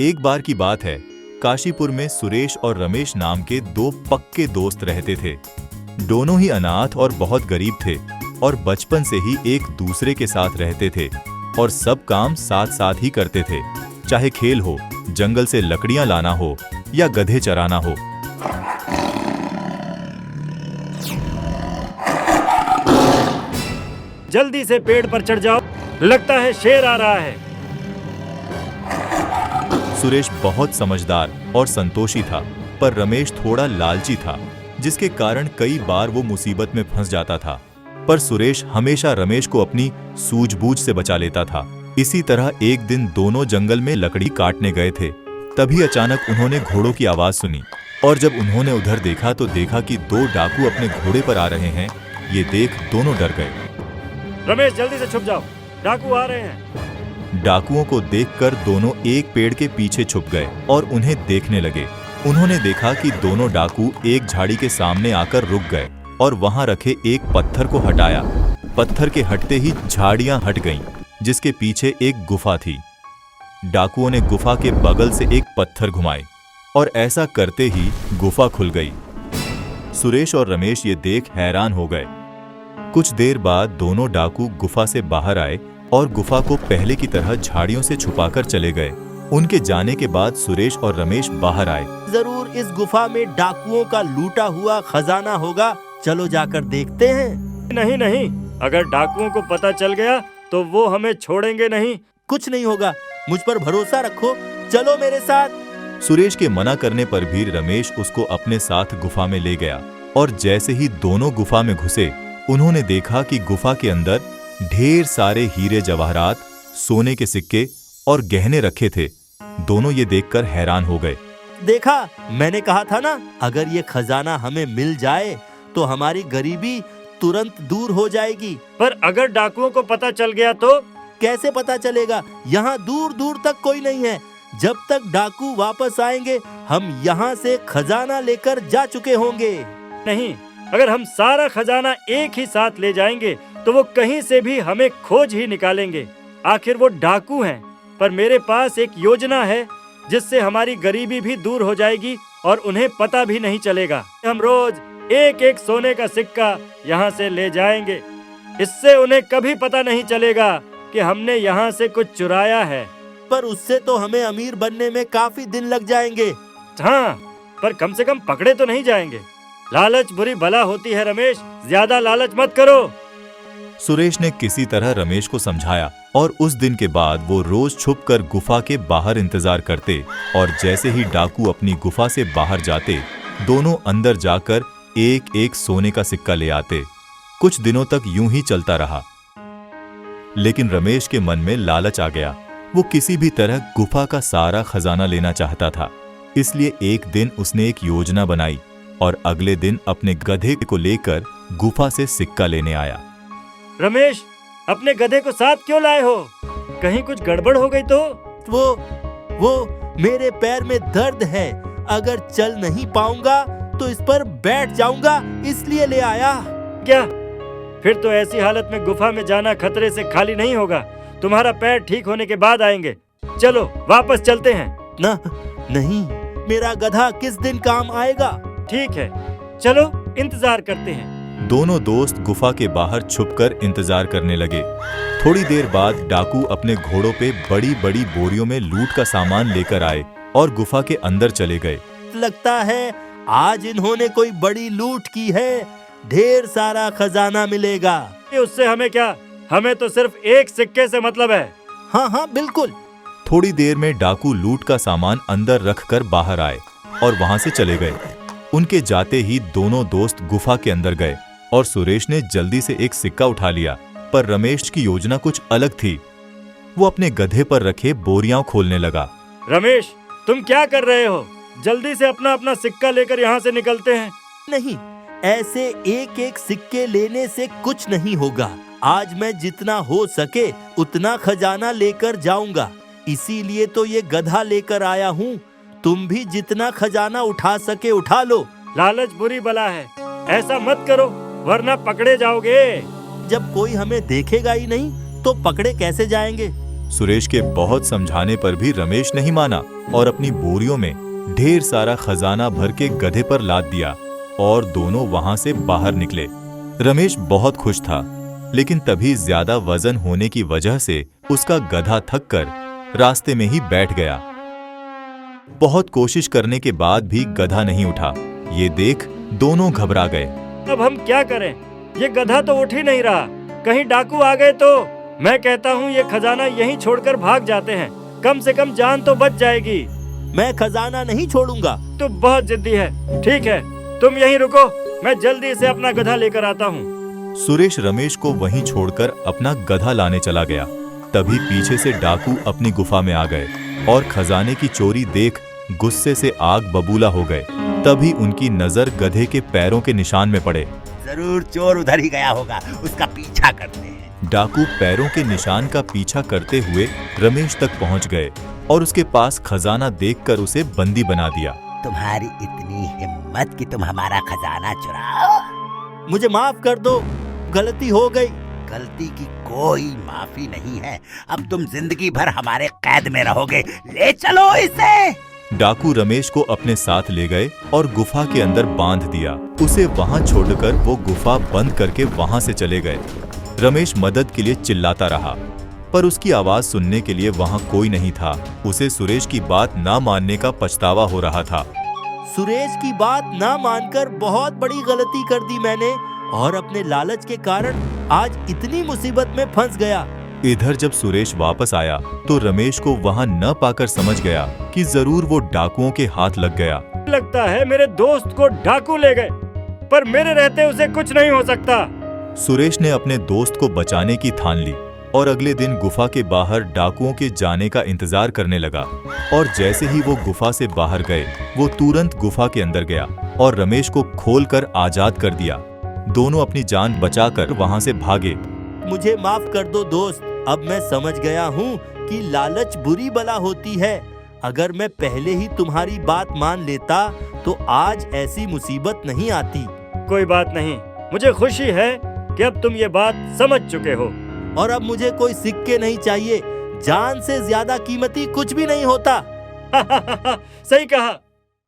एक बार की बात है, काशीपुर में सुरेश और रमेश नाम के दो पक्के दोस्त रहते थे। दोनों ही अनाथ और बहुत गरीब थे और बचपन से ही एक दूसरे के साथ रहते थे और सब काम साथ साथ ही करते थे, चाहे खेल हो, जंगल से लकड़ियां लाना हो या गधे चराना हो। जल्दी से पेड़ पर चढ़ जाओ, लगता है शेर आ रहा है। सुरेश बहुत समझदार और संतोषी था, पर रमेश थोड़ा लालची था, जिसके कारण कई बार वो मुसीबत में फंस जाता था। पर सुरेश हमेशा रमेश को अपनी सूझबूझ से बचा लेता था। इसी तरह एक दिन दोनों जंगल में लकड़ी काटने गए थे। तभी अचानक उन्होंने घोड़ों की आवाज सुनी और जब उन्होंने उधर देखा तो देखा कि दो डाकू अपने घोड़े पर आ रहे हैं। ये देख दोनों डर गए। रमेश जल्दी से छुप जाओ, डाकू आ रहे हैं। डाकुओं को देखकर दोनों एक पेड़ के पीछे छुप गए और उन्हें देखने लगे। उन्होंने देखा कि दोनों डाकू एक झाड़ी के सामने आकर रुक गए और वहां रखे एक पत्थर को हटाया। पत्थर के हटते ही झाड़ियां हट गईं, जिसके पीछे एक गुफा थी। डाकुओं ने गुफा के बगल से एक पत्थर घुमाए और ऐसा करते ही गुफा खुल गई। सुरेश और रमेश ये देख हैरान हो गए। कुछ देर बाद दोनों डाकू गुफा से बाहर आए और गुफा को पहले की तरह झाड़ियों से छुपाकर चले गए। उनके जाने के बाद सुरेश और रमेश बाहर आए। जरूर इस गुफा में डाकुओं का लूटा हुआ खजाना होगा, चलो जाकर देखते हैं। नहीं नहीं, अगर डाकुओं को पता चल गया तो वो हमें छोड़ेंगे नहीं। कुछ नहीं होगा, मुझ पर भरोसा रखो, चलो मेरे साथ। सुरेश के मना करने पर भी रमेश उसको अपने साथ गुफा में ले गया और जैसे ही दोनों गुफा में घुसे, उन्होंने देखा कि गुफा के अंदर ढेर सारे हीरे जवाहरात, सोने के सिक्के और गहने रखे थे। दोनों ये देखकर हैरान हो गए। देखा, मैंने कहा था ना, अगर ये खजाना हमें मिल जाए तो हमारी गरीबी तुरंत दूर हो जाएगी। पर अगर डाकुओं को पता चल गया तो? कैसे पता चलेगा? यहाँ दूर दूर तक कोई नहीं है। जब तक डाकू वापस आएंगे हम यहाँ से खजाना लेकर जा चुके होंगे। नहीं, अगर हम सारा खजाना एक ही साथ ले जाएंगे तो वो कहीं से भी हमें खोज ही निकालेंगे। आखिर वो डाकू हैं। पर मेरे पास एक योजना है जिससे हमारी गरीबी भी दूर हो जाएगी और उन्हें पता भी नहीं चलेगा। हम रोज एक एक सोने का सिक्का यहाँ से ले जाएंगे। इससे उन्हें कभी पता नहीं चलेगा कि हमने यहाँ से कुछ चुराया है। पर उससे तो हमें अमीर बनने में काफी दिन लग जाएंगे। हाँ, पर कम से कम पकड़े तो नहीं जाएंगे। लालच बुरी बला होती है रमेश, ज्यादा लालच मत करो। सुरेश ने किसी तरह रमेश को समझाया और उस दिन के बाद वो रोज छुपकर गुफा के बाहर इंतजार करते और जैसे ही डाकू अपनी गुफा से बाहर जाते, दोनों अंदर जाकर एक एक सोने का सिक्का ले आते। कुछ दिनों तक यूं ही चलता रहा, लेकिन रमेश के मन में लालच आ गया। वो किसी भी तरह गुफा का सारा खजाना लेना चाहता था। इसलिए एक दिन उसने एक योजना बनाई और अगले दिन अपने गधे को लेकर गुफा से सिक्का लेने आया। रमेश, अपने गधे को साथ क्यों लाए हो? कहीं कुछ गड़बड़ हो गई तो? वो मेरे पैर में दर्द है, अगर चल नहीं पाऊंगा तो इस पर बैठ जाऊंगा, इसलिए ले आया। क्या? फिर तो ऐसी हालत में गुफा में जाना खतरे से खाली नहीं होगा। तुम्हारा पैर ठीक होने के बाद आएंगे। चलो वापस चलते हैं। नहीं, मेरा गधा किस दिन काम आएगा? ठीक है, चलो इंतजार करते हैं। दोनों दोस्त गुफा के बाहर छुपकर इंतजार करने लगे। थोड़ी देर बाद डाकू अपने घोड़ों पे बड़ी बड़ी बोरियों में लूट का सामान लेकर आए और गुफा के अंदर चले गए। लगता है आज इन्होंने कोई बड़ी लूट की है, ढेर सारा खजाना मिलेगा। उससे हमें क्या? हमें तो सिर्फ एक सिक्के से मतलब है। हाँ बिल्कुल। थोड़ी देर में डाकू लूट का सामान अंदर रखकर बाहर आए और वहां से चले गए। उनके जाते ही दोनों दोस्त गुफा के अंदर गए और सुरेश ने जल्दी से एक सिक्का उठा लिया। पर रमेश की योजना कुछ अलग थी। वो अपने गधे पर रखे बोरियां खोलने लगा। रमेश, तुम क्या कर रहे हो? जल्दी से अपना अपना सिक्का लेकर यहाँ से निकलते हैं। नहीं, ऐसे एक एक सिक्के लेने से कुछ नहीं होगा। आज मैं जितना हो सके उतना खजाना लेकर जाऊंगा, इसीलिए तो ये गधा लेकर आया हूँ। तुम भी जितना खजाना उठा सके उठा लो। लालच बुरी बला है, ऐसा मत करो वरना पकड़े जाओगे। जब कोई हमें देखेगा ही नहीं तो पकड़े कैसे जाएंगे? सुरेश के बहुत समझाने पर भी रमेश नहीं माना और अपनी बोरियों में ढेर सारा खजाना भर के गधे पर लाद दिया और दोनों वहां से बाहर निकले। रमेश बहुत खुश था, लेकिन तभी ज्यादा वजन होने की वजह से उसका गधा थककर रास्ते में ही बैठ गया। बहुत कोशिश करने के बाद भी गधा नहीं उठा। ये देख दोनों घबरा गए। अब हम क्या करें? ये गधा तो उठ ही नहीं रहा। कहीं डाकू आ गए तो? मैं कहता हूँ ये खजाना यहीं छोड़कर भाग जाते हैं, कम से कम जान तो बच जाएगी। मैं खजाना नहीं छोड़ूंगा। तू बहुत जिद्दी है। ठीक है, तुम यहीं रुको, मैं जल्दी से अपना गधा लेकर आता हूँ। सुरेश रमेश को वहीं छोड़कर अपना गधा लाने चला गया। तभी पीछे से डाकू अपनी गुफा में आ गए और खजाने की चोरी देख गुस्से से आग बबूला हो गए। तभी उनकी नजर गधे के पैरों के निशान में पड़े। जरूर चोर उधर ही गया होगा, उसका पीछा करते हैं। डाकू पैरों के निशान का पीछा करते हुए रमेश तक पहुंच गए और उसके पास खजाना देखकर उसे बंदी बना दिया। तुम्हारी इतनी हिम्मत कि तुम हमारा खजाना चुराओ? मुझे माफ कर दो, गलती हो गई। गलती की कोई माफी नहीं है। अब तुम जिंदगी भर हमारे कैद में रहोगे। ले चलो इसे। डाकू रमेश को अपने साथ ले गए और गुफा के अंदर बांध दिया। उसे वहां छोड़कर वो गुफा बंद करके वहां से चले गए। रमेश मदद के लिए चिल्लाता रहा, पर उसकी आवाज सुनने के लिए वहां कोई नहीं था। उसे सुरेश की बात ना मानने का पछतावा हो रहा था। सुरेश की बात ना मानकर बहुत बड़ी गलती कर दी मैंने और अपने लालच के कारण आज इतनी मुसीबत में फंस गया। इधर जब सुरेश वापस आया तो रमेश को वहां न पाकर समझ गया कि जरूर वो डाकुओं के हाथ लग गया। लगता है मेरे दोस्त को डाकू ले गए, पर मेरे रहते उसे कुछ नहीं हो सकता। सुरेश ने अपने दोस्त को बचाने की ठान ली और अगले दिन गुफा के बाहर डाकुओं के जाने का इंतजार करने लगा। और जैसे ही वो गुफा से बाहर गए, वो तुरंत गुफा के अंदर गया और रमेश को खोलकर आजाद कर दिया। दोनों अपनी जान बचाकर वहां से भागे। मुझे माफ कर दो दोस्त, अब मैं समझ गया हूँ कि लालच बुरी बला होती है। अगर मैं पहले ही तुम्हारी बात मान लेता तो आज ऐसी मुसीबत नहीं आती। कोई बात नहीं, मुझे खुशी है कि अब तुम ये बात समझ चुके हो। और अब मुझे कोई सिक्के नहीं चाहिए। जान से ज्यादा कीमती कुछ भी नहीं होता। सही कहा।